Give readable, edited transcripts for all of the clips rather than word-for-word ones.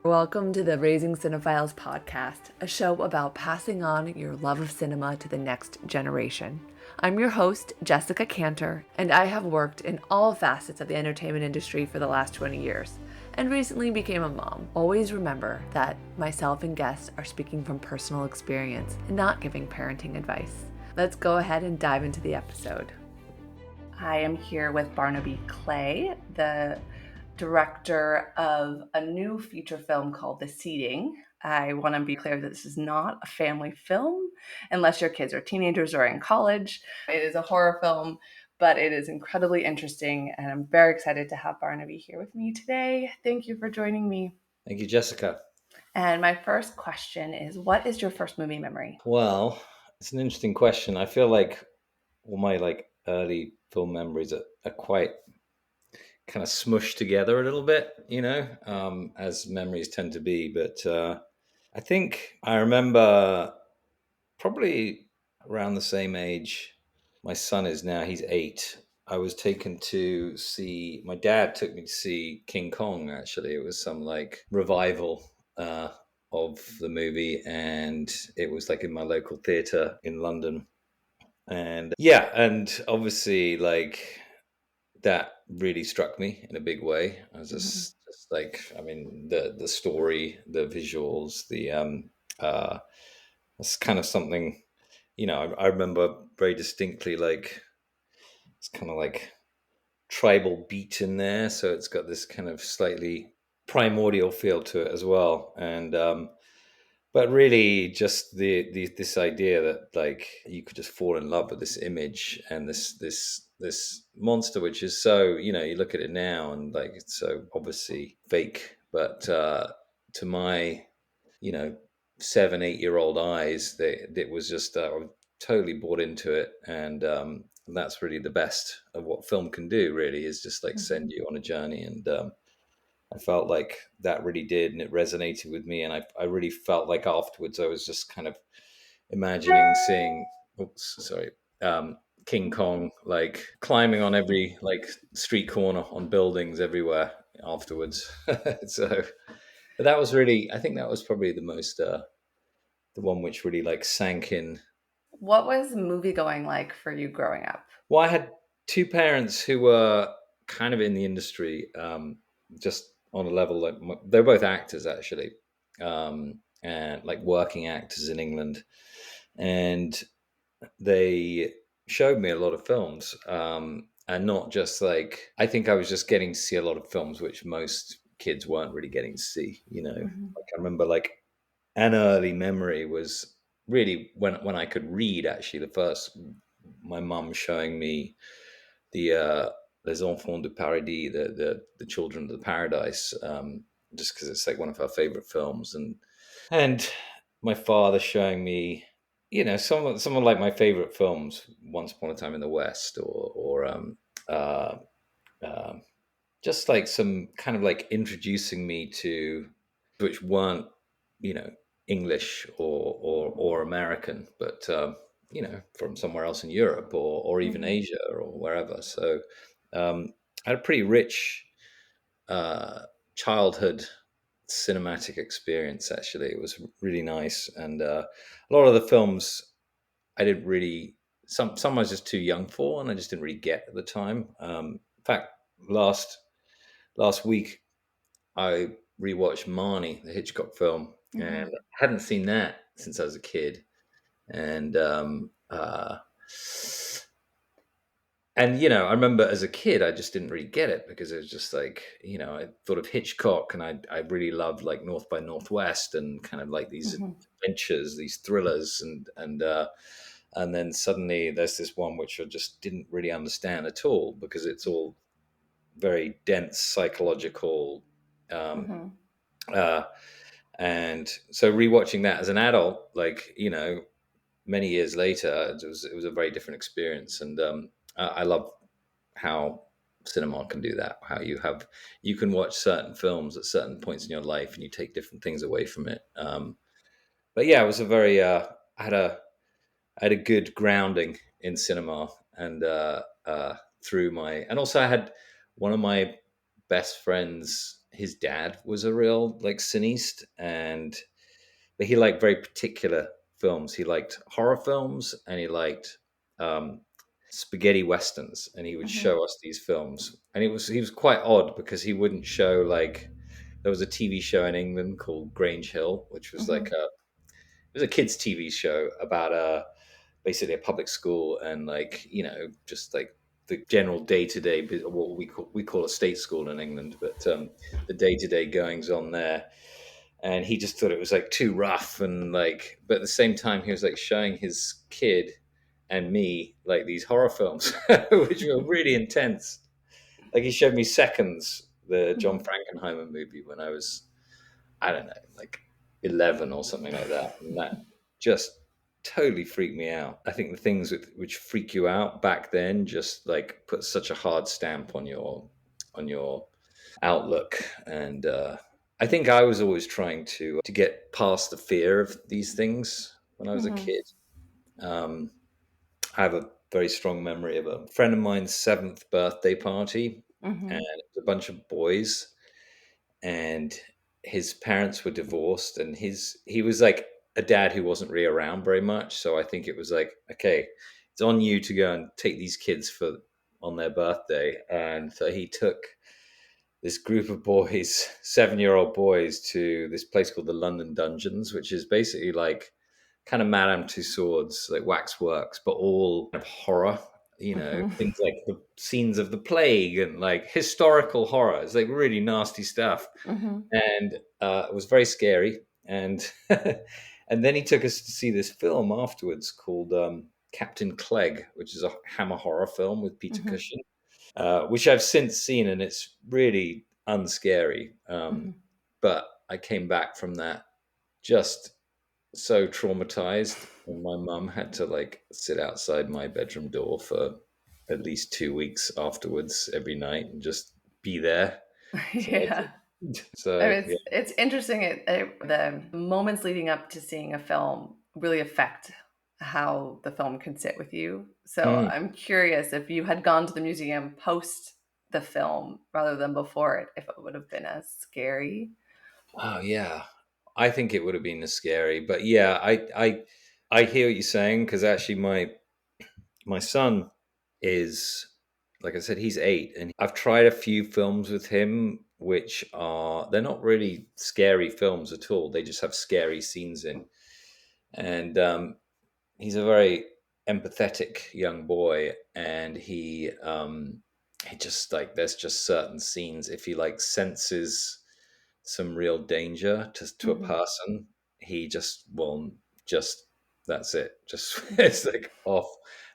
Welcome to the Raising Cinephiles podcast, a show about passing on your love of cinema to the next generation. I'm your host, Jessica Cantor, and I have worked in all facets of the entertainment industry for the last 20 years, and recently became a mom. Always remember that myself and guests are speaking from personal experience and not giving parenting advice. Let's go ahead and dive into the episode. I am here with Barnaby Clay, the director of a new feature film called The Seeding. I want to be clear that this is not a family film unless your kids are teenagers or in college. It is a horror film, but it is incredibly interesting, and I'm very excited to have Barnaby here with me today. Thank you for joining me. Thank you, Jessica. And my first question is, what is your first movie memory? Well, it's an interesting question. I feel like all my early film memories are quite kind of smushed together a little bit, as memories tend to be. But I think I remember probably around the same age my son is now. He's 8. I was taken to see. My dad took me to see King Kong. Actually, it was some revival of the movie, and it was in my local theater in London. And yeah, and obviously that really struck me in a big way. I was just I mean, the story, the visuals, the it's kind of something, I remember very distinctly, it's kind of like tribal beat in there, so it's got this kind of slightly primordial feel to it as well. And but really just this idea that you could just fall in love with this image and this monster, which is so, you look at it now and it's so obviously fake, but to my, you know 7-8 year old eyes, it was just I was totally bought into it. And that's really the best of what film can do, really, is just send you on a journey. And I felt like that really did, and it resonated with me. And I really felt like afterwards I was just kind of imagining seeing, oops, sorry, King Kong climbing on every street corner, on buildings everywhere afterwards. So, but that was really, I think that was probably the most, the one which really sank in. What was movie going like for you growing up? Well, I had two parents who were kind of in the industry, just on a level they're both actors actually, and working actors in England, and they showed me a lot of films, and not just I think I was just getting to see a lot of films which most kids weren't really getting to see. I remember an early memory was really when I could read. Actually, the first, my mum showing me the Les Enfants du Paradis, the Children of the Paradise, just because it's one of her favorite films, and my father showing me, some of my favorite films, Once Upon a Time in the West, or uh, um, just some kind of introducing me to, which weren't, you know English or American, but from somewhere else in Europe, or even Mhm. Asia or wherever. So I had a pretty rich childhood cinematic experience. Actually, it was really nice. And a lot of the films I didn't really, some I was just too young for, and I just didn't really get at the time. In fact, last week I rewatched Marnie, the Hitchcock film, and Mhm. I hadn't seen that since I was a kid. And I remember as a kid, I just didn't really get it, because it was just I thought of Hitchcock, and I really loved North by Northwest, and kind of these Mhm. adventures, these thrillers, and then suddenly there's this one which I just didn't really understand at all, because it's all very dense psychological. Um, Mhm. uh, and so rewatching that as an adult, many years later, it was a very different experience. And I love how cinema can do that. How you can watch certain films at certain points in your life, and you take different things away from it. But yeah, it was a very I had a good grounding in cinema. And through my, and also I had one of my best friends. his dad was a real like cineast, but he liked very particular films. He liked horror films, and he liked um, spaghetti westerns, and he would Mm-hmm. show us these films. And he was quite odd because he wouldn't show like there was a TV show in England called Grange Hill, which was Mm-hmm. like it was a kids TV show about basically a public school, and like just like the general day to day, what we call a state school in England, but the day to day goings on there. And he just thought it was like too rough, and like, but at the same time he was like showing his kid and me like these horror films, which were really intense. Like he showed me Seconds, the John Frankenheimer movie, when I was, I don't know, like 11 or something like that, and that just totally freaked me out. I think the things which freak you out back then just like put such a hard stamp on your outlook. And I think I was always trying to get past the fear of these things when I was a Mm-hmm. kid. um, I have a very strong memory of a friend of mine's 7th birthday party, Mm-hmm. and it was a bunch of boys, and his parents were divorced, and he was like a dad who wasn't really around very much. So I think it was like, okay, it's on you to go and take these kids for on their birthday. And so he took this group of boys, 7-year-old boys, to this place called the London Dungeons, which is basically like kind of Madame Tussauds, like waxworks, but all kind of horror, Mm-hmm. things like the scenes of the plague and like historical horror. It's like really nasty stuff. Mm-hmm. And it was very scary. And and then he took us to see this film afterwards called Captain Clegg, which is a Hammer horror film with Peter Mm-hmm. Cushing, which I've since seen, and it's really unscary. Mm-hmm. But I came back from that just so traumatized, and my mum had to like sit outside my bedroom door for at least 2 weeks afterwards every night and just be there. So, Yeah. I so mean, yeah. it's interesting. The moments leading up to seeing a film really affect how the film can sit with you. So Mm. I'm curious if you had gone to the museum post the film rather than before it, if it would have been as scary. Oh yeah, I think it would have been scary, but yeah, I hear what you're saying, because actually my son is, like I said, he's 8, and I've tried a few films with him which are, they're not really scary films at all. They just have scary scenes in. And he's a very empathetic young boy, and he just like, there's just certain scenes, if he like senses some real danger to a Mm-hmm. person, he just won't, just, that's it, just it's like off.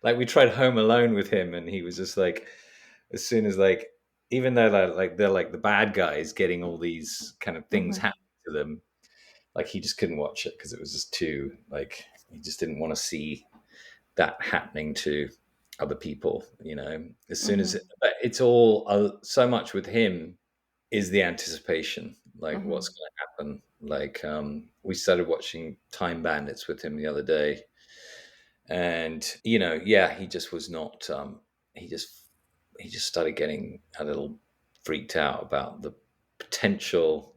Like we tried Home Alone with him, and he was just like, as soon as like, even though they're like the bad guys getting all these kind of things Mm-hmm. happening to them, like he just couldn't watch it because it was just too, like, he just didn't want to see that happening to other people. As soon as Mm-hmm. but it's all so much with him is the anticipation, like Mm-hmm. what's going to happen. Like we started watching Time Bandits with him the other day, and yeah, he just was not. He just he just started getting a little freaked out about the potential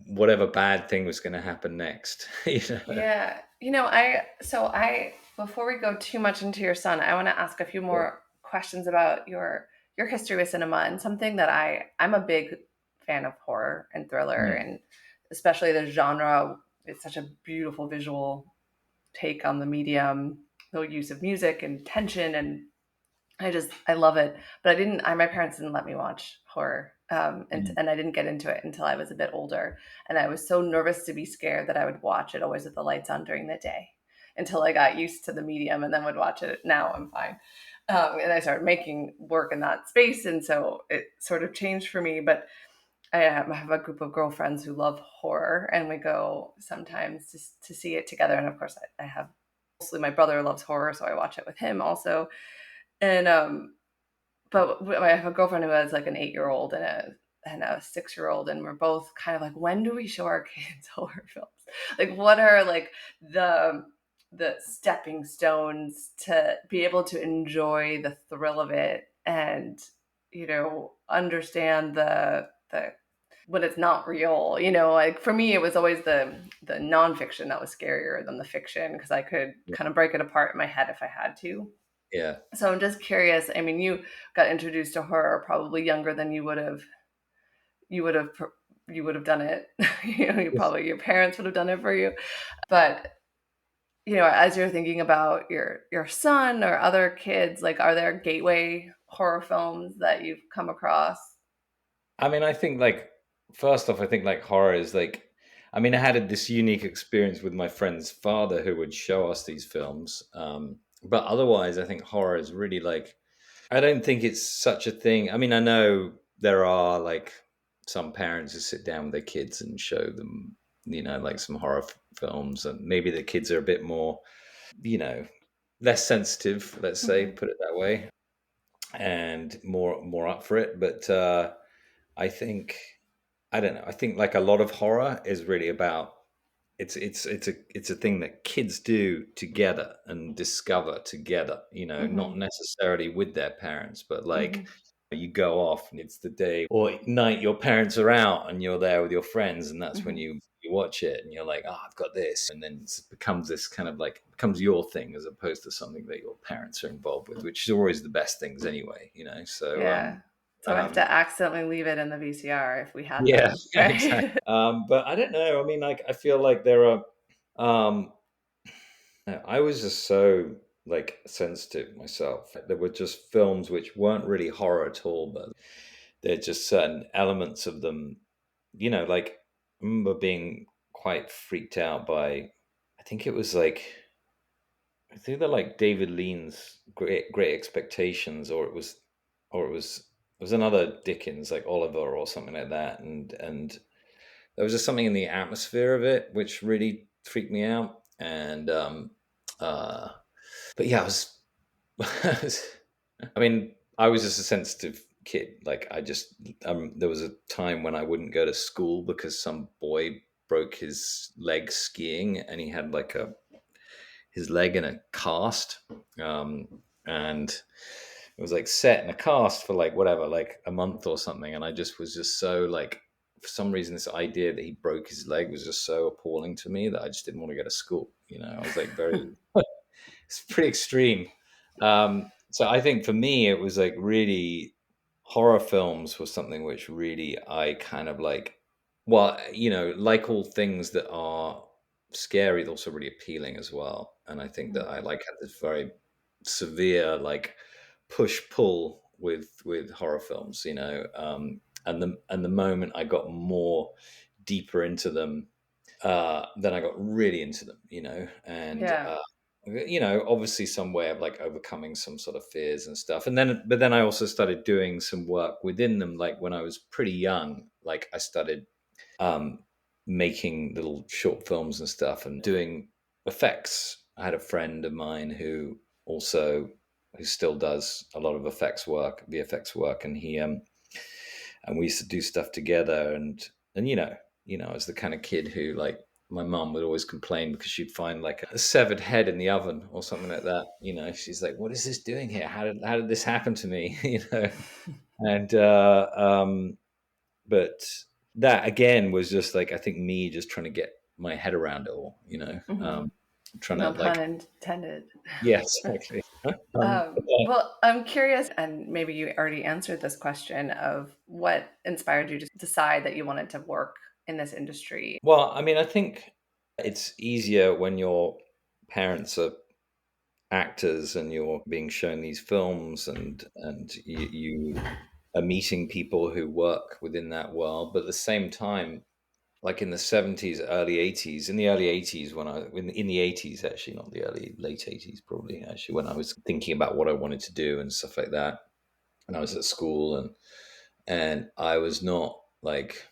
whatever bad thing was going to happen next. Yeah. I before we go too much into your son, I want to ask a few Yeah. more questions about your history with cinema, and something that I'm a big fan of horror and thriller, Mm. and especially the genre. It's such a beautiful visual take on the medium, the use of music and tension, and I love it. But my parents didn't let me watch horror. Mm. And I didn't get into it until I was a bit older. And I was so nervous to be scared that I would watch it always with the lights on during the day until I got used to the medium, and then would watch it. Now I'm fine. And I started making work in that space. And so it sort of changed for me. But I have a group of girlfriends who love horror, and we go sometimes to see it together. And of course, I have mostly my brother loves horror, so I watch it with him also. And but I have a girlfriend who has like an 8-year-old and a 6-year-old, and we're both kind of like, when do we show our kids horror films? Like, what are like the stepping stones to be able to enjoy the thrill of it, and understand the when it's not real, you know, like for me, it was always the nonfiction that was scarier than the fiction because I could kind of break it apart in my head if I had to. Yeah. So I'm just curious. I mean, you got introduced to horror probably younger than you would have you would have done it. You know, you Yes. probably your parents would have done it for you. But you know, as you're thinking about your son or other kids, like are there gateway horror films that you've come across? I mean, I think like first off, I think like horror is like, I mean, I had this unique experience with my friend's father who would show us these films. But otherwise, I think horror is really like, I don't think it's such a thing. I mean, I know there are like some parents who sit down with their kids and show them, you know, like some horror films, and maybe the kids are a bit more, you know, less sensitive, let's say, Mm-hmm. put it that way, and more up for it. But I think I don't know. I think like a lot of horror is really about it's a thing that kids do together and discover together. You know, not Mm-hmm. necessarily with their parents, but like Mm-hmm. you go off and it's the day or night your parents are out and you're there with your friends, and that's when Mm-hmm. you watch it and you're like, oh, I've got this, and then it becomes this kind of like becomes your thing as opposed to something that your parents are involved with, which is always the best things anyway. You know, so Yeah. So I have um, to accidentally leave it in the VCR if we had yeah, them, exactly. right? But I don't know. I mean, like, I feel like there are. Um, I was just so like sensitive myself. There were just films which weren't really horror at all, but they're just certain elements of them. You know, like I remember being quite freaked out by. I think it was like it's either like David Lean's Great Expectations, or it was another Dickens like Oliver or something like that, and there was just something in the atmosphere of it which really freaked me out. And uh, but yeah, I mean, I was just a sensitive kid. Like I just there was a time when I wouldn't go to school because some boy broke his leg skiing, and he had like a his leg in a cast, and it was like set in a cast for like whatever, like a month or something. And I just was just so like, for some reason, this idea that he broke his leg was just so appalling to me that I just didn't want to go to school. You know, I was like very, it's pretty extreme. So I think for me, it was like really horror films was something which really I kind of like, well, you know, like all things that are scary, they're also really appealing as well. And I think that I like had this very severe like push pull with horror films, you know, and the moment I got more deeper into them, then I got really into them, you know, and Yeah. you know, obviously some way of like overcoming some sort of fears and stuff. And then, but then I also started doing some work within them. Like when I was pretty young, like I started um, making little short films and stuff and doing effects. I had a friend of mine who still does a lot of effects work, VFX work, and he and we used to do stuff together. And I was the kind of kid who like my mum would always complain because she'd find like a severed head in the oven or something like that. You know, she's like, "What is this doing here? How did this happen to me?" You know, and but that again was just like I think me just trying to get my head around it all. You know, Mm-hmm. trying to No like pun intended. yeah, exactly. Well, I'm curious, and maybe you already answered this question of what inspired you to decide that you wanted to work in this industry. Well, I mean, I think it's easier when your parents are actors and you're being shown these films, and you are meeting people who work within that world. But at the same time, like in the 70s, early 80s, in the early 80s, in the 80s, actually, not the early, late 80s, probably, actually, when I was thinking about what I wanted to do and stuff like that, and I was at school, and I was not like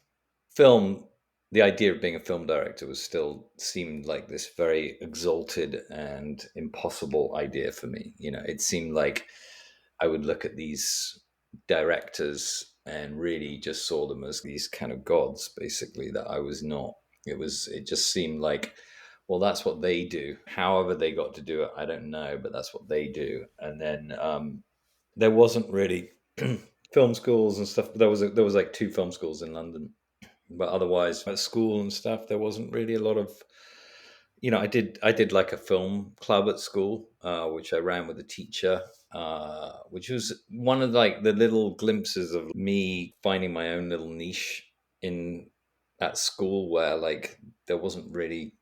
film. The idea of being a film director was still seemed like this very exalted and impossible idea for me. You know, it seemed like I would look at these directors and really just saw them as these kind of gods, basically, that I was not. It just seemed like, well, that's what they do. However they got to do it, I don't know, but that's what they do. And then there wasn't really film schools and stuff. There was like two film schools in London, But otherwise, at school and stuff, there wasn't really a lot of, I did like a film club at school, which I ran with a teacher, which was one of like the little glimpses of me finding my own little niche in at school, where like there wasn't really,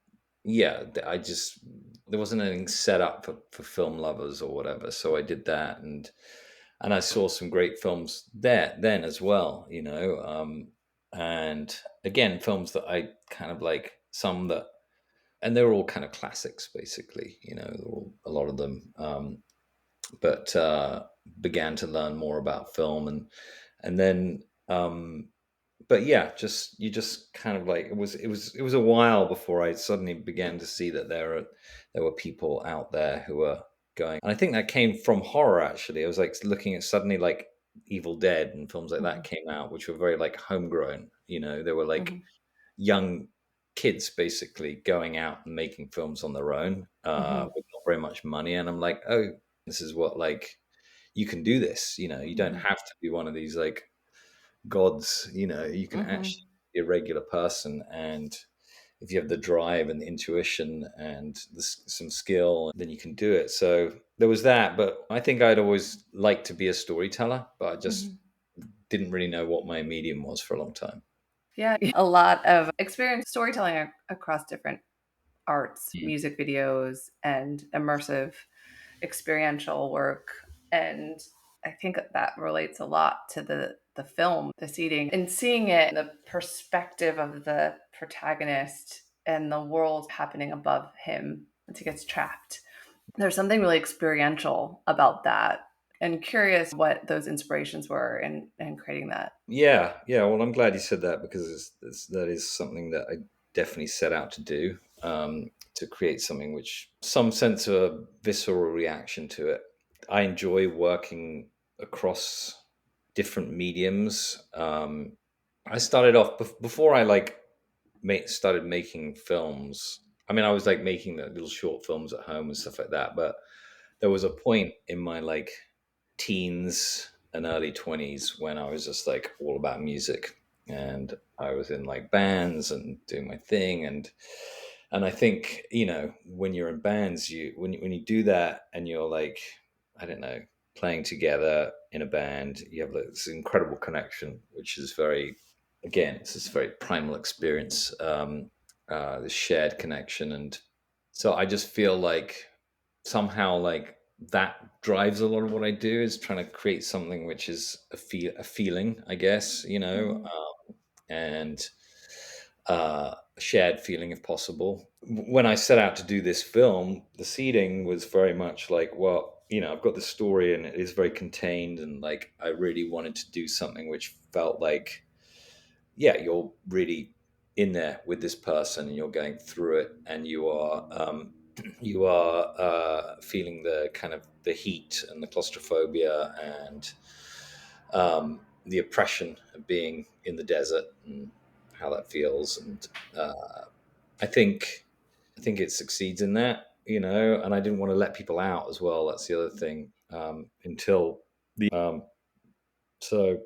yeah, I just there wasn't anything set up for film lovers or whatever. So I did that, and I saw some great films there then as well, and again, films that I kind of like, some that, and they were all kind of classics, basically, a lot of them. But began to learn more about film, and then, but yeah, just you just kind of like, it was a while before I suddenly began to see that there were people out there who were going, and I think that came from horror. Actually, I was like looking at suddenly like Evil Dead and films like that came out, which were very like homegrown. They were like Mm-hmm. young kids basically going out and making films on their own, Mm-hmm. with not very much money. And I'm like, oh, this is what, like, you can do this. You don't Mm-hmm. have to be one of these like gods. You can Mm-hmm. actually be a regular person, and if you have the drive and the intuition and some skill, then you can do it. So there was that. But I think I'd always liked to be a storyteller, but I just Mm-hmm. didn't really know what my medium was for a long time. Yeah, a lot of experience storytelling across different arts, Mm. music videos, and immersive experiential work. And I think that relates a lot to the film, The Seeding, and seeing it in the perspective of the protagonist and the world happening above him as he gets trapped. There's something really experiential about that. And curious what those inspirations were in creating that. Yeah, yeah. Well, I'm glad you said that, because that is something that I definitely set out to do, to create something which some sense of a visceral reaction to it. I enjoy working across different mediums. I started off before I like started making films. I mean, I was like making the little short films at home and stuff like that. But there was a point in my like teens and early 20s when I was just like all about music, and I was in like bands and doing my thing, and I think, when you're in bands, when you do that and you're like, I don't know, playing together in a band, you have like this incredible connection, which is very, again, it's this very primal experience, this shared connection. And so I just feel like somehow like that drives a lot of what I do, is trying to create something which is a feeling, I guess, Mm-hmm. and a shared feeling if possible. When I set out to do this film, the seeding was very much like, well, I've got this story and it is very contained, and like I really wanted to do something which felt like, yeah, you're really in there with this person and you're going through it, and you are feeling the kind of the heat and the claustrophobia, and the oppression of being in the desert, and how that feels. And I think I think it succeeds in that, and I didn't want to let people out as well. That's the other thing. Until the so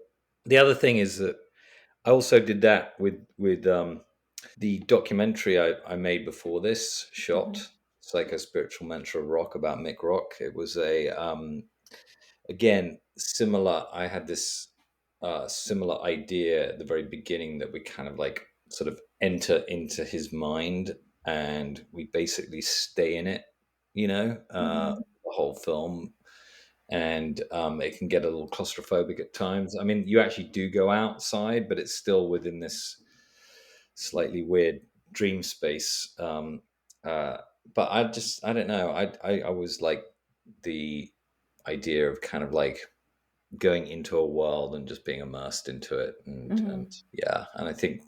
the other thing is that I also did that with the documentary I made before this Mm-hmm. shot, Psycho Spiritual Mentor of Rock, about Mick Rock. It was a again, similar. I had this similar idea at the very beginning, that we kind of like sort of enter into his mind, and we basically stay in it, Mm-hmm. the whole film. And it can get a little claustrophobic at times. I mean, you actually do go outside, but it's still within this slightly weird dream space. Uh, but I don't know. I was like the idea of kind of like going into a world and just being immersed into it, and Mm-hmm. yeah. And I think,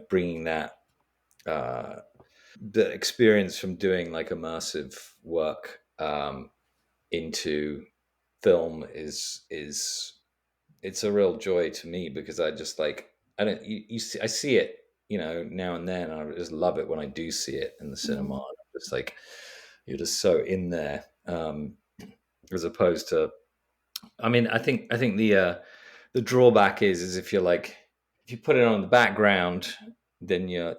bringing that, uh the experience from doing like immersive work, into film is it's a real joy to me, because I just like, I don't you see, I see it, now and then, and I just love it when I do see it in the cinema. Mm-hmm. I'm just like, you're just so in there, as opposed to, I mean, I think the drawback is if you're like if you put it on the background, then you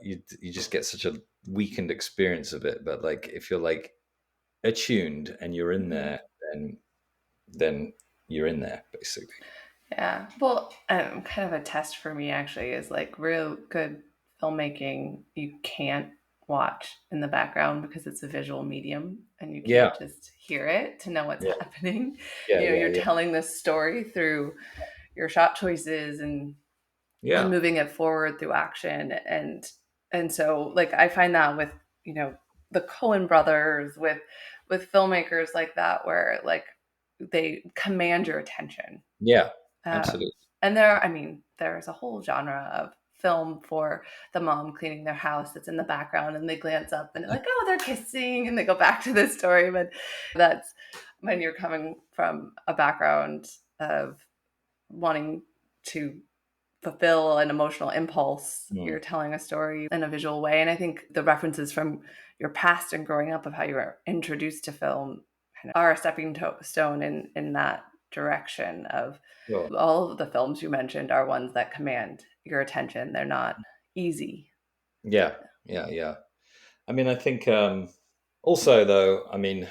just get such a weakened experience of it. But like if you're like attuned and you're in there, then you're in there basically. Yeah. Well, kind of a test for me actually is like real good filmmaking. You can't watch in the background because it's a visual medium and you Yeah, can't just hear it to know what's yeah, happening. yeah, You're yeah, telling this story through your shot choices and yeah, moving it forward through action. And so like I find that with, the Coen brothers, with filmmakers like that, where like they command your attention. yeah, Um, absolutely. and there's a whole genre of film for the mom cleaning their house that's in the background, and they glance up and they're like, oh, they're kissing, and they go back to this story. But that's when you're coming from a background of wanting to fulfill an emotional impulse. Mm. You're telling a story in a visual way. And I think the references from your past and growing up of how you were introduced to film kind of are a stepping stone in that direction of Sure. all of the films you mentioned are ones that command your attention. They're not easy. Yeah, yeah, yeah. I mean, I think also though, I mean,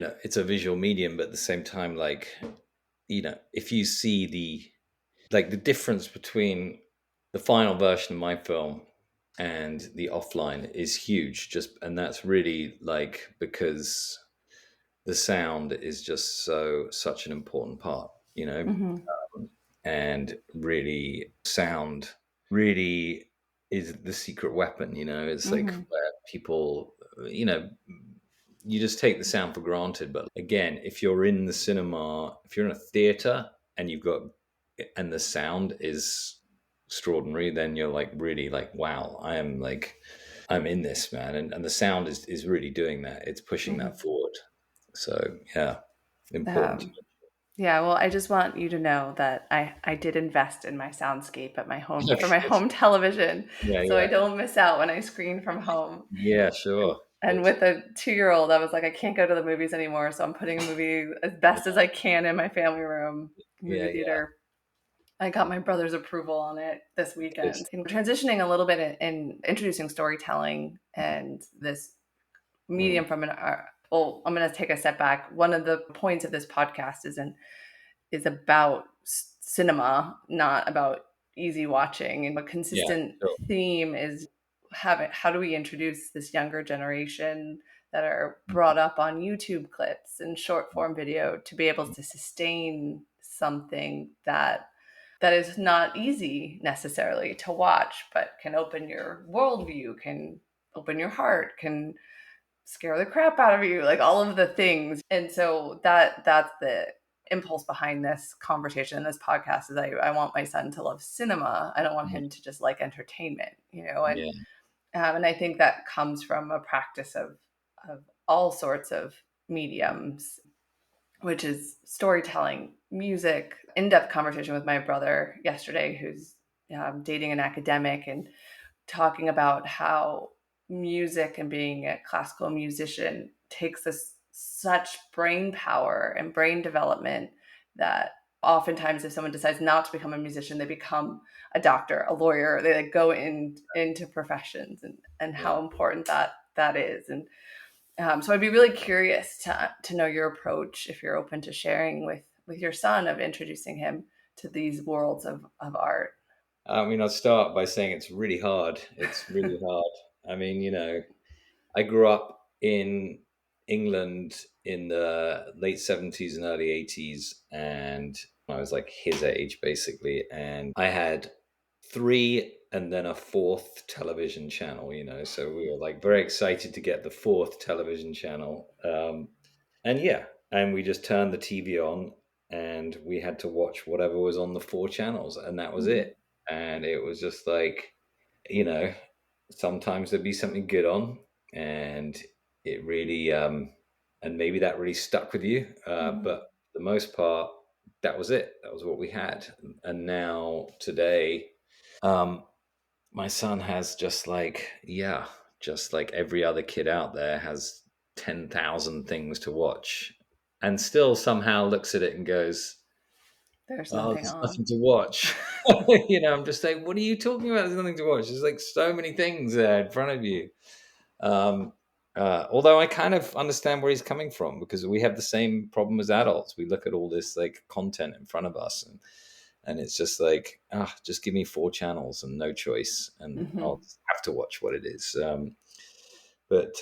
it's a visual medium, but at the same time, like, if you see the difference between the final version of my film and the offline is huge. And that's really like because the sound is just such an important part, Mm-hmm. and really sound really is the secret weapon. It's like Mm-hmm. where people, you know you just take the sound for granted. But again, if you're in the cinema, if you're in a theater and and the sound is extraordinary, then you're like really like, wow, I'm in this, man. And the sound is really doing that. It's pushing Mm-hmm. that forward. So yeah, important. Um, Yeah, well, I just want you to know that I did invest in my soundscape at my home for my home television, Yeah, so I yeah, don't miss out when I screen from home. yeah, And, sure. and with a 2-year-old, I was like, I can't go to the movies anymore, so I'm putting a movie as best as I can in my family room, Yeah, movie yeah. theater. I got my brother's approval on it this It's, weekend. In transitioning a little bit in introducing storytelling and this mm, medium from an art. Well, I'm going to take a step back. One of the points of this podcast is about cinema, not about easy watching. And a yeah, consistent sure. theme is how do we introduce this younger generation that are brought up on YouTube clips and short form video to be able to sustain something that is not easy necessarily to watch, but can open your worldview, can open your heart, can scare the crap out of you, like all of the things. And so that's the impulse behind this conversation, this podcast, is I want my son to love cinema. I don't want Mm, him to just like entertainment, yeah, and I think that comes from a practice of all sorts of mediums, which is storytelling, music. In-depth conversation with my brother yesterday, who's dating an academic, and talking about how music and being a classical musician takes us such brain power and brain development that oftentimes if someone decides not to become a musician, they become a doctor, a lawyer, they like go into professions, and yeah. how important that is. And so I'd be really curious to know your approach, if you're open to sharing with your son, of introducing him to these worlds of art. I mean, I'll start by saying it's really hard. It's really hard. I mean, I grew up in England in the late 70s and early 80s, and I was like his age basically. And I had three and then a fourth television channel, so we were like very excited to get the fourth television channel. And yeah, and we just turned the TV on and we had to watch whatever was on the four channels, and that was Mhm. it. And it was just like, you know, sometimes there'd be something good on, and it really and maybe that really stuck with you, Mhm. but for the most part, that was it. That was what we had. And now today, um my son has just like every other kid out there, has 10,000 things to watch, and still somehow looks at it and goes, There's oh, nothing there's on. nothing to watch. I'm just like, what are you talking about? There's nothing to watch. There's like so many things there in front of you. Um, although I kind of understand where he's coming from, because we have the same problem as adults. We look at all this like content in front of us, and it's just like, just give me 4 channels and no choice, and Mm-hmm. I'll have to watch what it is. But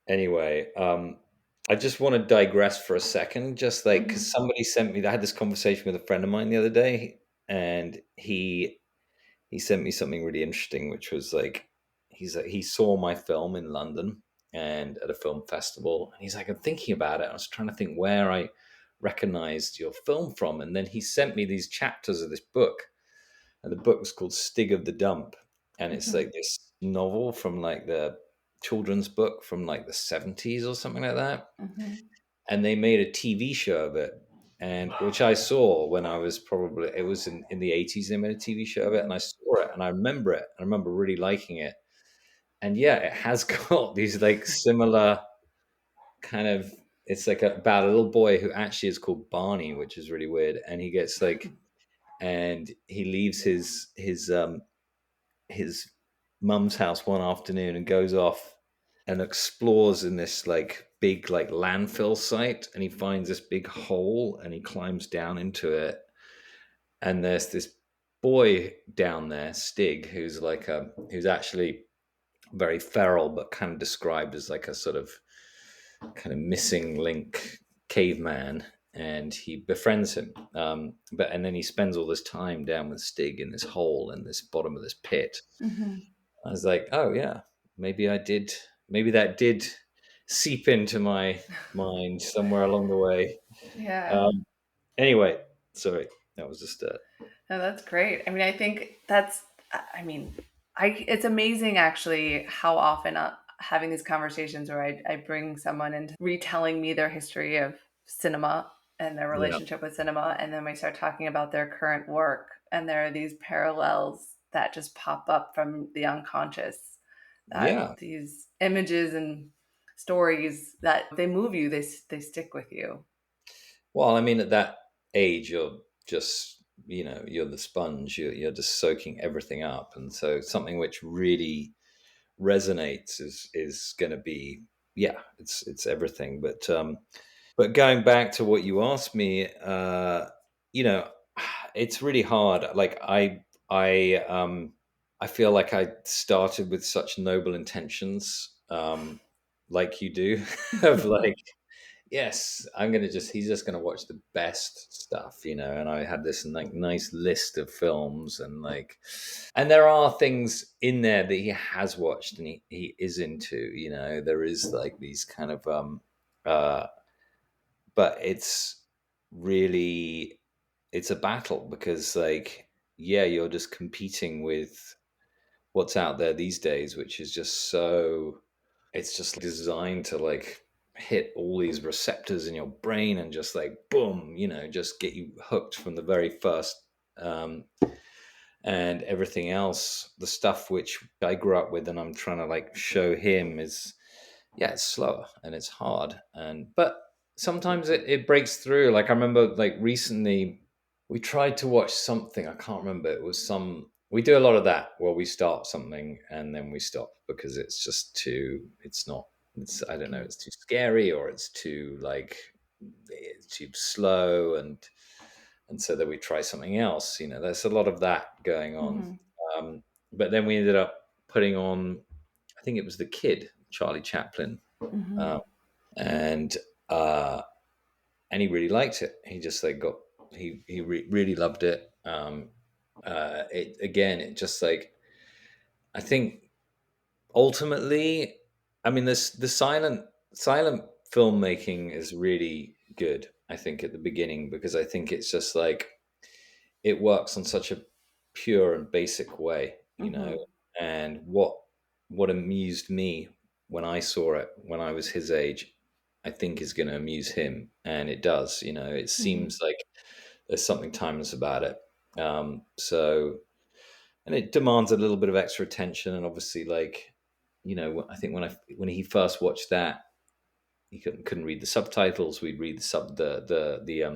anyway, I just want to digress for a second, just like Mm-hmm. because somebody sent me. I had this conversation with a friend of mine the other day, and he sent me something really interesting, which was like he saw my film in London and at a film festival, and he's like, I'm thinking about it. I was trying to think where I recognized your film from, and then he sent me these chapters of this book, and the book was called Stig of the Dump, and it's Mm-hmm. like this novel from like the children's book from like the 70s or something like that, Mm-hmm. and they made a TV show of it, and which I saw when I was probably it was in the 80s. They made a TV show of it, and I saw it, and I remember it. I remember really liking it, and yeah, it has got these like similar kind of. It's like about a little boy who actually is called Barney, which is really weird, and he gets like, and he leaves his mum's house one afternoon and goes off and explores in this like big like landfill site, and he finds this big hole and he climbs down into it, and there's this boy down there, Stig, who's actually very feral but kind of described as like a sort of kind of missing link caveman, and he befriends him, and then he spends all this time down with Stig in this hole in this bottom of this pit. Mm-hmm. I was like, oh yeah, maybe that did seep into my mind somewhere along the way. Yeah. Um, anyway, sorry, that was just No, that's great. I mean, I think I mean, it's amazing actually how often having these conversations where I bring someone into retelling me their history of cinema and their yeah, relationship with cinema, and then we start talking about their current work, and there are these parallels that just pop up from the unconscious, that yeah. these images and stories that they move you, they stick with you. Well, I mean, at that age, you're just you're the sponge. You're just soaking everything up, and so something which really resonates is going to be it's everything. But going back to what you asked me, you know, it's really hard. Like I feel like I started with such noble intentions, like you do, of like, yes, he's just gonna watch the best stuff, and I had this like nice list of films, and like, and there are things in there that he has watched and he is into, there is like these kind of uh but really it's a battle, because like, yeah, you're just competing with what's out there these days, which is just so, it's just designed to like hit all these receptors in your brain and just like boom, just get you hooked from the very first. And everything else, the stuff which I grew up with and I'm trying to like show him is, yeah, it's slower and it's hard, but sometimes it breaks through. Like I remember like recently we tried to watch something, I can't remember, it was we do a lot of that where we start something and then we stop because it's just it's not, I don't know, it's too scary, or it's too like, it's too slow, and so then we try something else. There's a lot of that going on. Mm-hmm. um, but then we ended up putting on, I think it was The Kid, Charlie Chaplin, Mm-hmm. um, and uh, and he really liked it. He just like really loved it. It again, it just like, I think ultimately, I mean, this the silent filmmaking is really good. I think at the beginning, because I think it's just like it works on such a pure and basic way, Mm-hmm. and what amused me when I saw it when I was his age, I think is going to amuse him, and it does. It Mm-hmm. seems like there's something timeless about it. So, and it demands a little bit of extra attention, and obviously, like, I think when he first watched that, he couldn't read the subtitles. We'd read the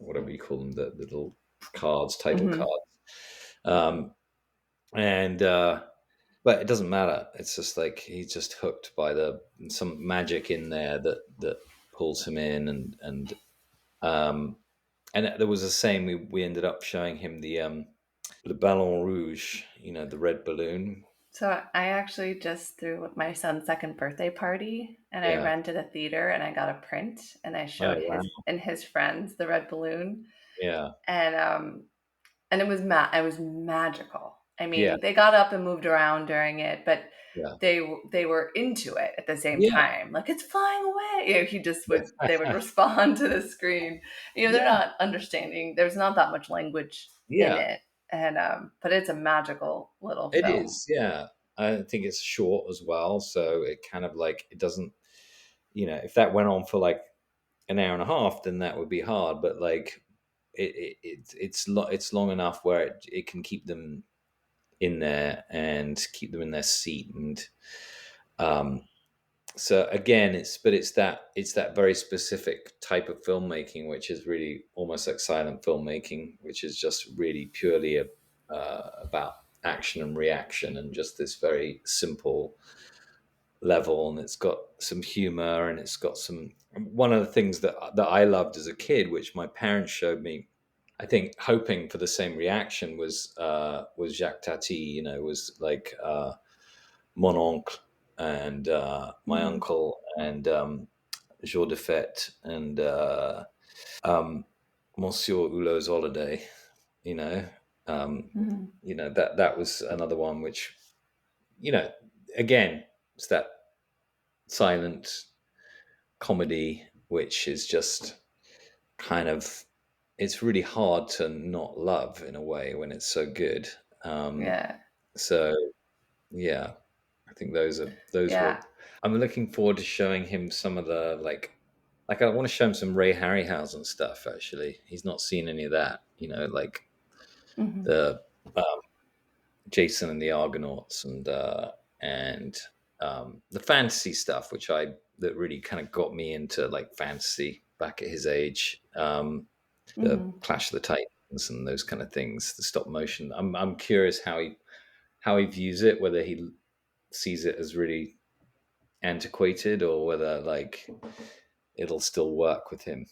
whatever you call them, the little cards, title Mm-hmm. cards. And but it doesn't matter. It's just like he's just hooked by some magic in there that pulls him in, um, and there was the same. We ended up showing him the Ballon Rouge, the red balloon. So I actually just threw my son's second birthday party, and I Yeah. rented a theater, and I got a print, and I Oh showed wow. his friends the red balloon, Yeah. and it was it was magical. I Yeah. mean, they got up and moved around during it, but Yeah. they were into it at the same Yeah. time. Like, it's flying away. He just they would respond to the screen. They're Yeah. not understanding. There's not that much language in Yeah. it, and but it's a magical little It film. is. Yeah. I think it's short as well, so it kind of like it doesn't. If that went on for like an hour and a half, then that would be hard. But like it's long enough where it can keep them in there and keep them in their seat. And so again, it's that very specific type of filmmaking, which is really almost like silent filmmaking, which is just really purely about action and reaction, and just this very simple level. And it's got some humor, and it's got some. One of the things that I loved as a kid, which my parents showed me, I think hoping for the same reaction, was Jacques Tati. Was like Mon Oncle and my Mm-hmm. uncle and Jour de Fête and Monsieur Hulot's Holiday. You know, um, Mm-hmm. that was another one which, you know, again, it's that silent comedy, which is just kind of, it's really hard to not love in a way when it's so good. Um, Yeah. so yeah, I think those were. Yeah. I'm looking forward to showing him some of the like I want to show him some Ray Harryhausen stuff. Actually, he's not seen any of that. Like Mm-hmm. the Jason and the Argonauts and the fantasy stuff, that really kind of got me into like fantasy back at his age. The Mm-hmm. Clash of the Titans and those kind of things, the stop motion. I'm curious how he views it, whether he sees it as really antiquated or whether like it'll still work with him.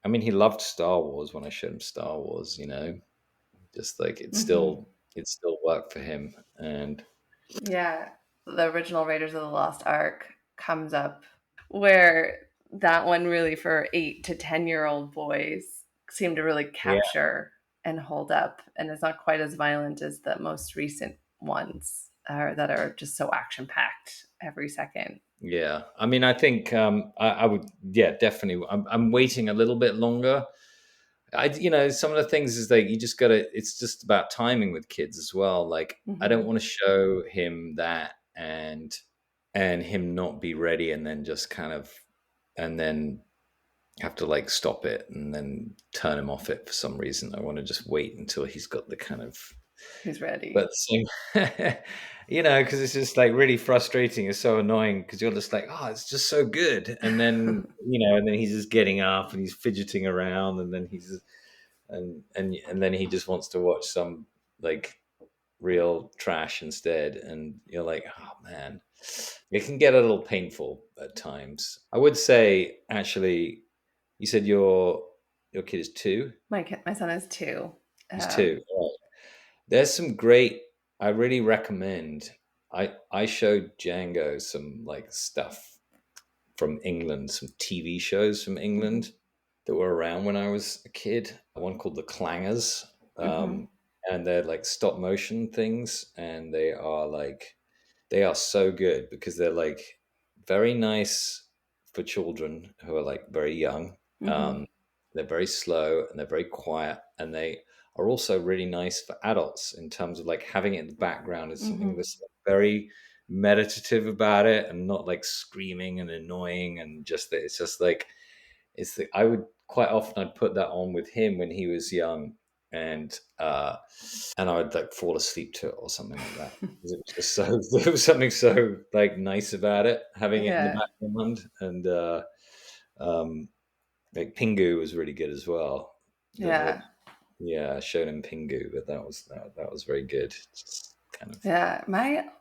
I mean, he loved Star Wars when I showed him Star Wars, just like Mm-hmm. it still worked for him. And Yeah. The original Raiders of the Lost Ark comes up where that one really for 8 to 10-year-old boys seemed to really yeah, capture and hold up, and it's not quite as violent as the most recent ones that are just so action packed every second. yeah. I mean, I think I would, yeah, definitely. I'm waiting a little bit longer. Some of the things is like you just gotta. It's just about timing with kids as well. Like I don't Mm-hmm. want to show him that and him not be ready, and then just kind of and then have to like stop it and then turn him off it for some reason. I want to just wait until he's got the kind of, He's but ready. same, because it's just like really frustrating. It's so annoying because you're just like, oh, it's just so good, and then he's just getting up and he's fidgeting around, and then and then he just wants to watch some like real trash instead, and you're like, oh man, it can get a little painful at times. I would say, actually, you said your kid is two. My son is 2. He's Um, two. Right. There's some great. I really recommend. I showed Django some like stuff from England, some TV shows from mm-hmm. England that were around when I was a kid. One called The Clangers, Mm-hmm. and they're like stop motion things, and they are so good because they're like very nice for children who are like very young. Mm-hmm. Um, they're very slow and they're very quiet, and they are also really nice for adults in terms of like having it in the background is something Mm-hmm. that's very meditative about it and not like screaming and annoying, and just that it's just like I would quite often I'd put that on with him when he was young, and I would like fall asleep to it or something like that. 'Cause it was just so there was something so like nice about it, having it in the Yeah. background, and um, like Pingu was really good as well. Yeah. Yeah, Shonen Pingu, but that was very good. Just kind of Yeah.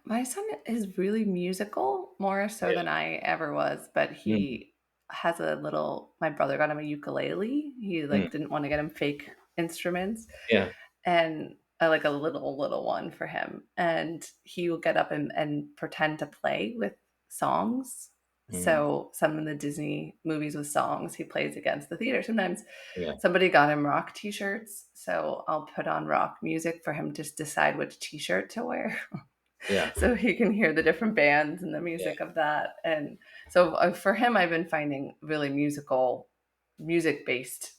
My son is really musical, more so yeah. than I ever was, but Mm, he has a little my brother got him a ukulele. He mm, like didn't want to get him fake instruments. yeah. And I like a little one for him. And he will get up and pretend to play with songs. Mm, So some of the Disney movies with songs he plays against the theater. Sometimes yeah. somebody got him rock t-shirts. So I'll put on rock music for him to just decide which t-shirt to wear. Yeah. So he can hear the different bands and the Yeah. music of that. And so for him, I've been finding really music based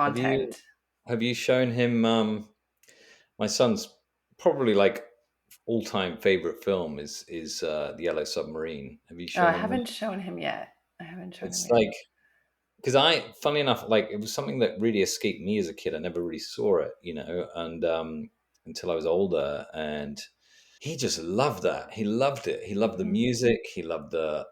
Have you content. have you shown him my son's probably like all-time favorite film is The Yellow Submarine. Have you Oh, I shown him that? haven't shown him yet. I haven't shown him It's yet. like because funnily enough, like it was something that really escaped me as a kid. I never really saw it, and until I was older, and he just loved that. He loved it. He loved the Mhm. music. He loved the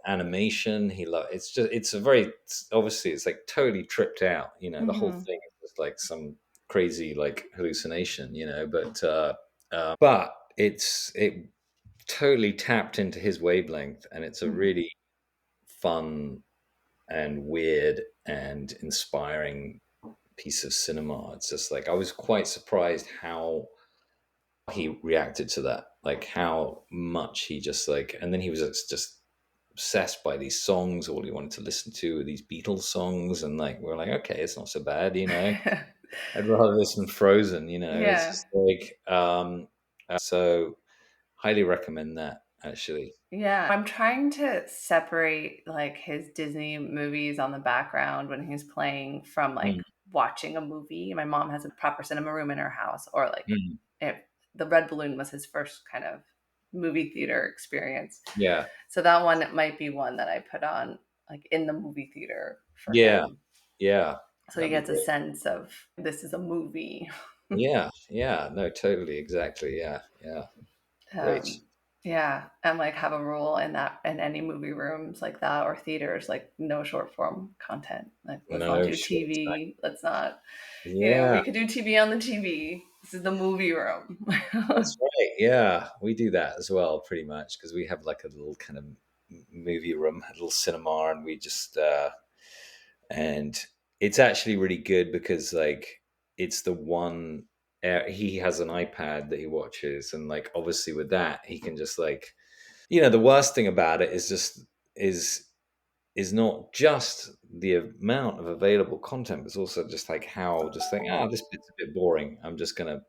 animation. He loved it's a very obviously it's like totally tripped out. The whole Mhm. thing is just like some crazy like hallucination. But it totally tapped into his wavelength, and it's a Mhm. really fun and weird and inspiring piece of cinema. It's just like I was quite surprised how he reacted to that, like how much he just like, and then he was just obsessed by these songs. All he wanted to listen to were these Beatles songs, and like we're like, okay, it's not so bad. I'd rather listen to Frozen. It's Yeah. just like so highly recommend that actually. Yeah. I'm trying to separate like his Disney movies on the background when he's playing from like Mm, watching a movie. My mom has a proper cinema room in her house, or like mm, if the Red Balloon was his first kind of movie theater experience. yeah, So that one might be one that I put on like in the movie theater for yeah, him. yeah, So he that'd be gets a great. sense of this is a movie. Yeah, yeah, no, totally, exactly. Yeah, yeah, great. Um, yeah, and like have a rule in that in any movie rooms like that or theaters, like no short form content. Like let's not No do short time. TV. Let's not, Yeah, we could do TV on the TV. This is the movie room. that's right. Yeah, we do that as well, pretty much, because we have like a little kind of movie room, a little cinema, and we just and it's actually really good because like it's the one he has an iPad that he watches, and like obviously with that he can just like the worst thing about it is just is is not just the amount of available content, but it's also just like how just think, this bit's a bit boring. I'm just gonna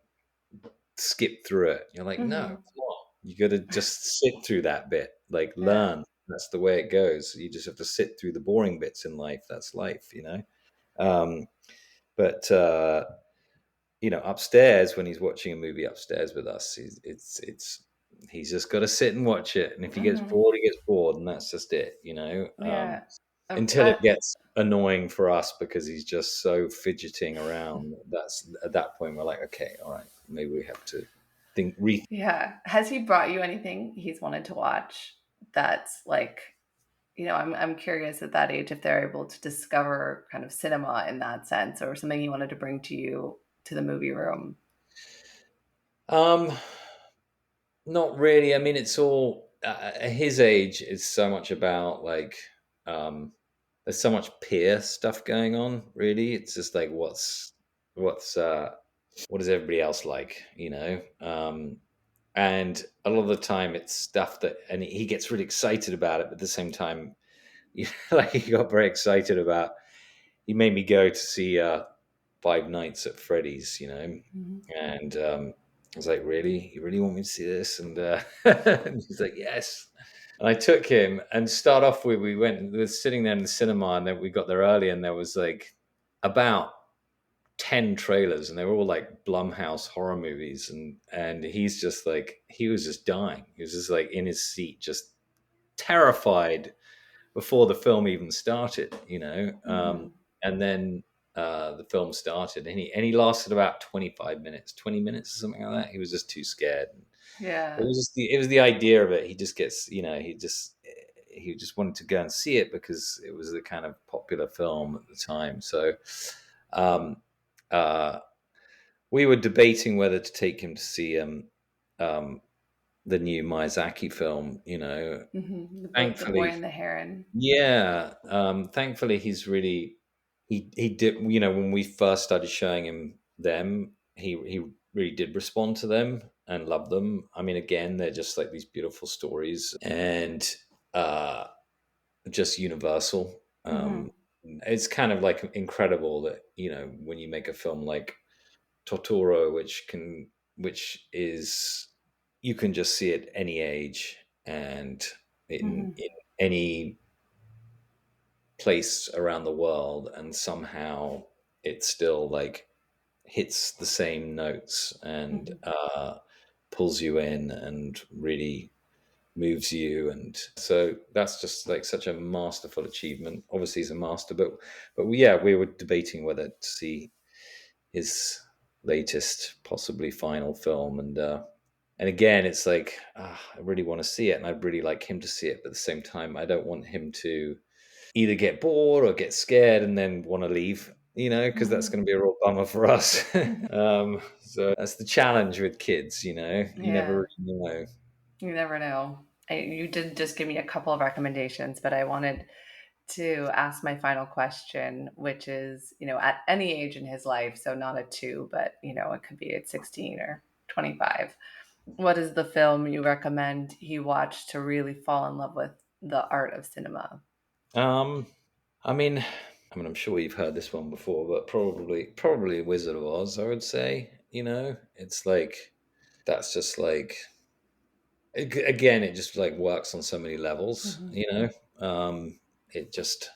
skip through it. You're like, no, Hmm. come on. You got to just sit through that bit, like Yeah. learn. That's the way it goes. You just have to sit through the boring bits in life. That's life. Um, but upstairs when he's watching a movie upstairs with us, he's just got to sit and watch it. And if he gets Hmm. bored, he gets bored, and that's just it. Yeah. Until it That. gets annoying for us because he's just so fidgeting around. That's at that point we're like, okay, all right, maybe we have to think. Yeah. Has he brought you anything he's wanted to watch that's like, I'm curious at that age if they're able to discover kind of cinema in that sense or something he wanted to bring to you to the movie room. Um, Not really. I mean, it's all at his age. It's so much about like, there's so much peer stuff going on. Really, it's just like what's what is everybody else like. And a lot of the time it's stuff that, and he gets really excited about it, but at the same time, like he got very excited about. He made me go to see Five Nights at Freddy's. Mhm. And I was like, "Really? You really want me to see this?" And, and he's like, "Yes." And I took him, and start off with we were sitting there in the cinema, and then we got there early, and there was like about 10 trailers, and they were all like Blumhouse horror movies, and he's just like he was just dying. He was just like in his seat, just terrified before the film even started. Mhm. And then the film started, and he lasted about 25 minutes, 20 minutes or something like that. He was just too scared. It Yeah. was just the idea of it. He just gets, he just he just wanted to go and see it because it was the kind of popular film at the time. So um, uh, we were debating whether to take him to see um, the new Miyazaki film. The boy Thankfully, and the heron. yeah. Thankfully, he did. When we first started showing him them, he really did respond to them and love them. I mean, again, they're just like these beautiful stories and uh, just universal. Mm-hmm. It's kind of like incredible that when you make a film like Totoro, which is you can just see it any age and Mm-hmm. in any place around the world, and somehow it still like hits the same notes and Mm-hmm. pulls you in and really moves you. And so that's just like such a masterful achievement. Obviously he's a master, but yeah, we were debating whether to see his latest, possibly final film. And again, it's like I really want to see it, and I'd really like him to see it, but at the same time I don't want him to either get bored or get scared and then want to leave, because that's Mm-hmm. going to be a real bummer for us. So that's the challenge with kids. You Yeah, never really know. you never know. You did just give me a couple of recommendations, but I wanted to ask my final question, which is, at any age in his life, so not at 2, but, it could be at 16 or 25. What is the film you recommend he watch to really fall in love with the art of cinema? um I mean, I'm sure you've heard this one before, but probably Wizard of Oz, I would say. It's like that's just like again, it just like works on so many levels. Mm-hmm. It just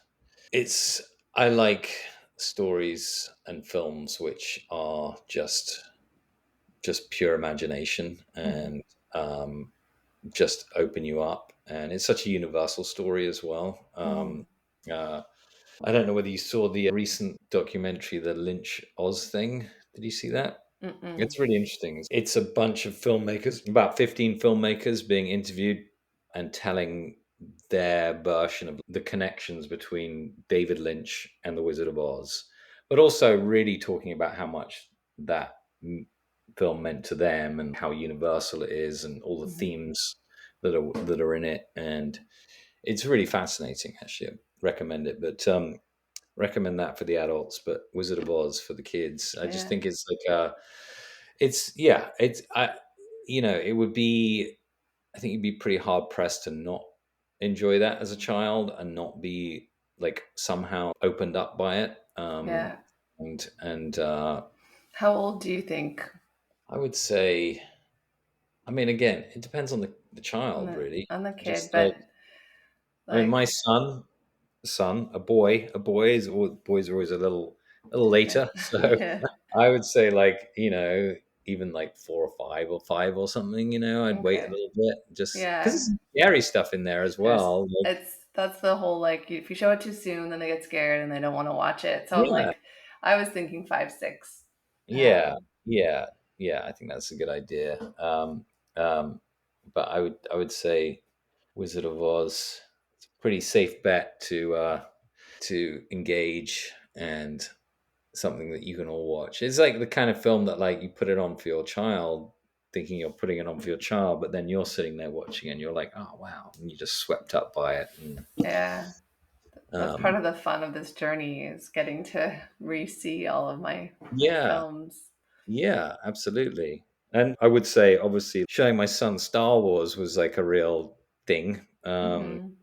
it's I like stories and films which are just pure imagination Mm-hmm. and just open you up, and it's such a universal story as well. Mm-hmm. Uh, I don't know whether you saw the recent documentary, the Lynch Oz thing. Did you see that? Mm-mm. It's really interesting. It's a bunch of filmmakers, about 15 filmmakers being interviewed and telling their version of the connections between David Lynch and The Wizard of Oz, but also really talking about how much that film meant to them and how universal it is and all the Mm-hmm. themes that are in it. And it's really fascinating, actually. I recommend it, but recommend that for the adults, but Wizard of Oz for the kids. I just Yeah. think it's like it's yeah, it's it would be. I think you'd be pretty hard pressed to not enjoy that as a child and not be like somehow opened up by it. Yeah. And How old do you think I would say, I mean, again, it depends on the on child, the really. on the kid, Just like, but I mean, my like son, boys are always a little later. So yeah. I would say like, even like 4 or 5 or something, I'd wait a Okay. little bit just because Yeah. there's scary stuff in there as There's well. Like, that's the whole like if you show it too soon, then they get scared and they don't want to watch it. So I'm yeah, like, I was thinking 5, 6. yeah, yeah, yeah. I think that's a good idea. Um, but I would say Wizard of Oz. It's a pretty safe bet to engage and something that you can all watch. It's like the kind of film that like you put it on for your child, thinking you're putting it on for your child, but then you're sitting there watching and you're like, oh wow, and you're just swept up by it. And Yeah. That's part um, of the fun of this journey is getting to re-see all of my yeah, films. yeah, absolutely. And I would say, obviously, showing my son Star Wars was like a real thing Hmm.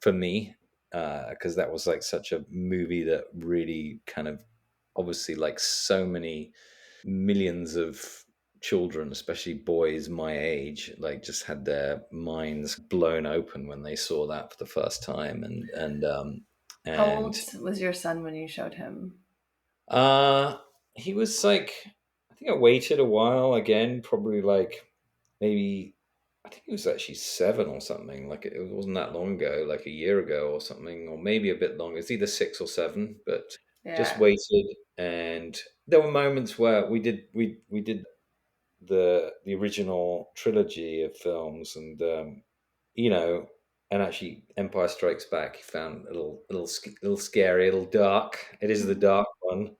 for me because that was like such a movie that really kind of obviously like so many millions of children, especially boys my age, like just had their minds blown open when they saw that for the first time. How And old was your son when you showed him? uh he was like, I think I waited a while again, probably like maybe, I think it was actually 7 or something. Like it wasn't that long ago, like a year ago or something, or maybe a bit longer. It's either 6 or 7, but just Yeah. waited. And there were moments where we did the original trilogy of films, and you know and actually Empire Strikes Back, he found a little scary, a little dark. It is the Mhm. dark one.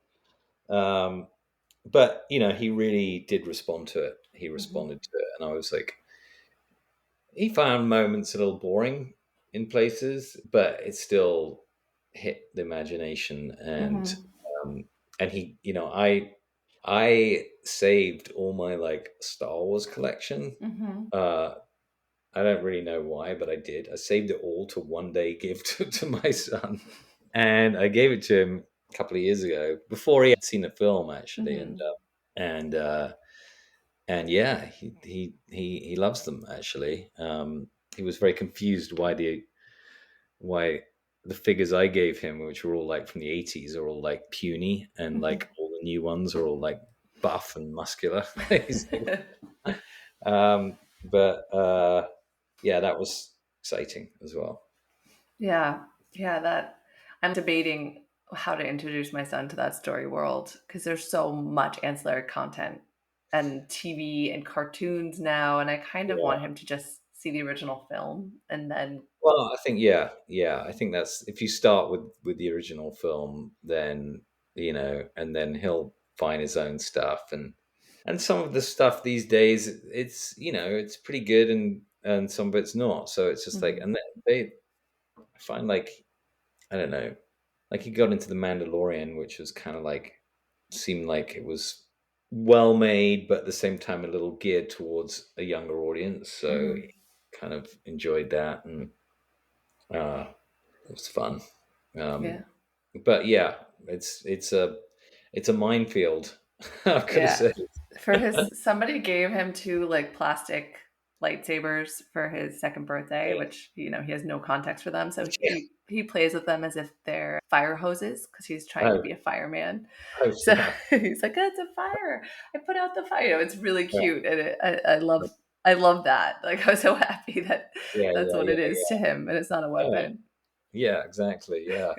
But he really did respond to it. He Mhm. responded to it, and I was like, he found moments a little boring in places, but it still hit the imagination. And Mhm. um, and he, I saved all my like Star Wars collection. Mhm. Uh, I don't really know why, but I did. I saved it all to one day give to my son, and I gave it to him a couple of years ago before he had seen the film actually, Mhm. and and yeah, he loves them actually. He was very confused why the figures I gave him, which were all like from the 80s, are all like puny, and Mhm. like all the new ones are all like buff and muscular. He's like, but yeah, that was exciting as well. Yeah. Yeah, that I'm debating how to introduce my son to that story world because there's so much ancillary content and TV and cartoons now, and I kind of want Yeah. him to just see the original film and then Well, I think yeah. I think that's if you start with the original film, then and then he'll find his own stuff, and some of the stuff these days, it's pretty good, and some of it's not. So it's just like, Mhm. and they I find like I don't know, like he got into the Mandalorian, which was kind of like seemed like it was well made, but at the same time a little geared towards a younger audience. So Mhm. kind of enjoyed that, and uh, it was fun. Yeah. Um, but yeah, it's a minefield. I've got to Yeah. say. For his somebody gave him two like plastic lightsabers for his second birthday, which he has no context for them. So Yeah. he plays with them as if they're fire hoses because he's trying to Oh, be a fireman. oh, So yeah, he's like, "It's a fire! I put out the fire." It's really yeah, cute, and I love that. Like I was so happy that yeah, that's yeah, what yeah, it is to him, and it's not a yeah, weapon. yeah, exactly. Yeah,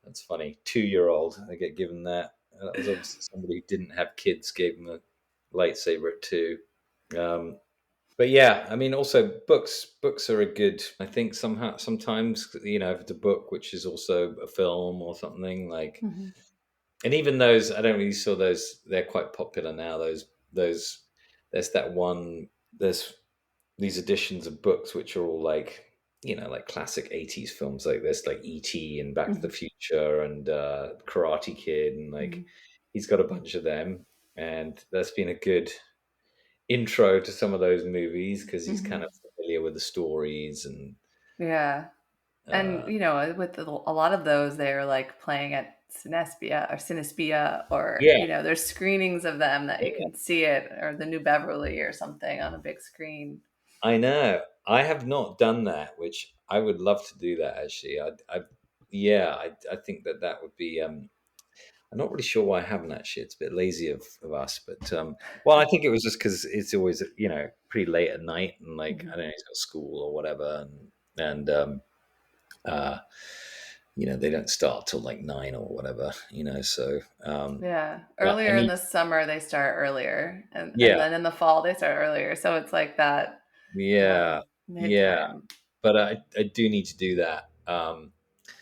that's funny. 2-year-old, they get given that. That was obviously somebody who didn't have kids gave them a lightsaber at 2. Um, but yeah, I mean, also books are a good. I think sometimes if it's a book which is also a film or something like, Mhm. and even those I don't really saw those. They're quite popular now. Those there's that one. There's these editions of books which are all like like classic 80s films like this, like E.T. and Back to the Mhm. Future and Karate Kid, and like Mhm. he's got a bunch of them, and that's been a good intro to some of those movies because he's kind of Mhm. familiar with the stories and Yeah. And uh, with a lot of those, they're like playing at Cinespia, or yeah, there's screenings of them that you yeah, can see it, or the New Beverly or something on a big screen. I know. I have not done that, which I would love to do that actually. Yeah, I think that would be. I'm not really sure why I haven't actually. It's a bit lazy of us, but well, I think it was just because it's always pretty late at night, and like I Mhm. don't know, he's got school or whatever, and uh, they don't start till like 9 or whatever, so Yeah. and Earlier in he, the summer, they start earlier, and yeah, then in the fall, they start earlier. So it's like that yeah, yeah, midterm. but I do need to do that.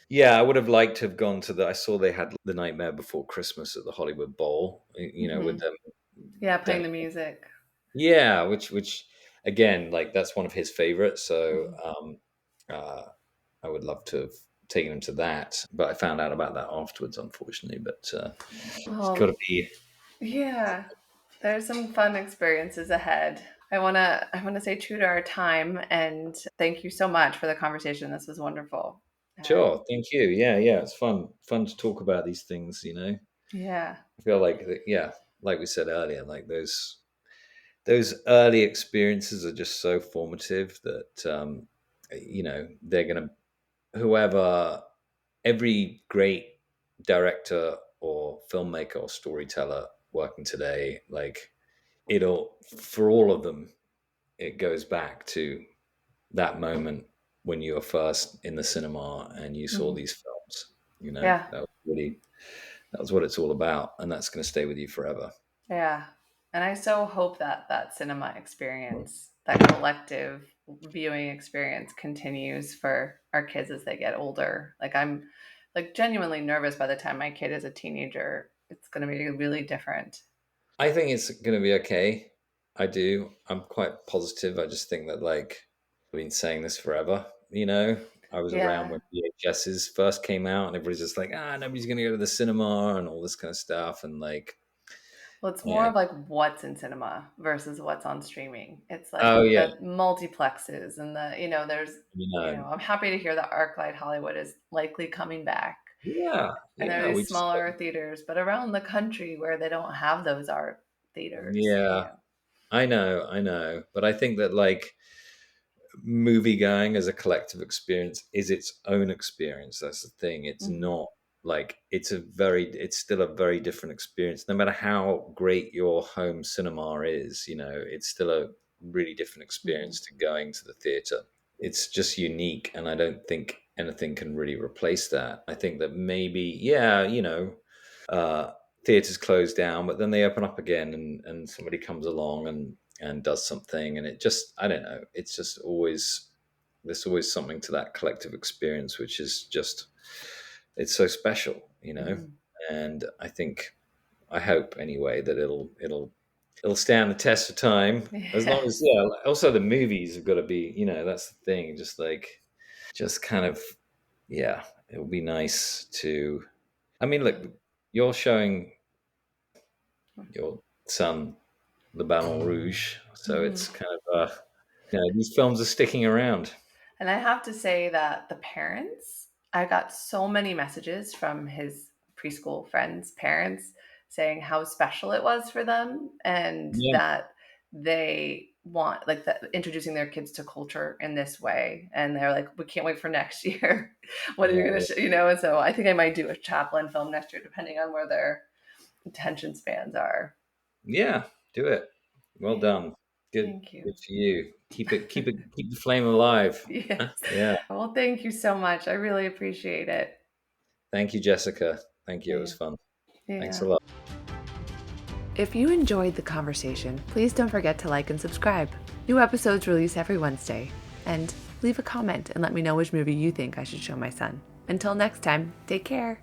Yeah, I would have liked to have gone to I saw they had the Nightmare Before Christmas at the Hollywood Bowl, with Hmm. them. Yeah, playing the music. Yeah, which again, like that's one of his favorites. So Mhm. uh, I would love to have taken him to that, but I found out about that afterwards, unfortunately. But it's got to Well, be yeah, there's some fun experiences ahead. I wanna say true to our time, and thank you so much for the conversation. This was wonderful. And sure. Thank you. Yeah, yeah. It's fun to talk about these things. yeah. I feel like yeah, like we said earlier, like those early experiences are just so formative that they're gonna whoever every great director or filmmaker or storyteller working today, like it'll for all of them, it goes back to that moment when you were first in the cinema and you saw Mhm. these films. Yeah. That was what it's all about, and that's going to stay with you forever. Yeah. And I so hope that that cinema experience that collective viewing experience continues for our kids as they get older. Like I'm like genuinely nervous by the time my kid is a teenager. It's going to be really different. I think it's going to be okay. I do. I'm quite positive. I just think that, like, I've been saying this forever. I was around Yeah. when VHSs first came out, and everybody's just like, nobody's going to go to the cinema and all this kind of stuff. And like, Well, it's more yeah, of like what's in cinema versus what's on streaming. It's like oh yeah, the multiplexes and there's, you know, I'm happy to hear that ArcLight Hollywood is likely coming back. yeah, And there yeah. are We these just, smaller theaters, but around the country where they don't have those art theaters. yeah, I know, but I think that, like, movie going as a collective experience is its own experience. That's the thing. It's Hmm. not like it's still a very different experience. No matter how great your home cinema is, it's still a really different Hmm. experience to going to the theater. It's just unique, and I don't think anything can really replace that. I think that maybe, yeah, uh, theaters close down, but then they open up again, and somebody comes along and does something, and it just, I don't know, it's just always, there's always something to that collective experience, which is just, it's so special. Hmm. And I hope anyway that it'll stand the test of time, as long as, Yes. yeah, also the movies have got to be, that's the thing, just kind of, yeah, it would be nice to, I mean, look, you're showing your son the Ballon Rouge, so Hmm. it's kind of these films are sticking around. And I have to say that the parents, I got so many messages from his preschool friends' parents saying how special it was for them and Yeah, that they want like that introducing their kids to culture in this way. And they're like, we can't wait for next year. What are you going yeah, to show? And so I think I might do a Chaplin film next year, depending on where their attention spans are. yeah. Do it. Well Yeah. done. Good, Thank you. good for you. Keep the flame alive. Yes. Yeah. Well, thank you so much. I really appreciate it. Thank you, Jessica. Thank you. It was Yeah. fun. Thanks a Yeah. lot. If you enjoyed the conversation, please don't forget to like and subscribe. New episodes release every Wednesday. And leave a comment and let me know which movie you think I should show my son. Until next time, take care.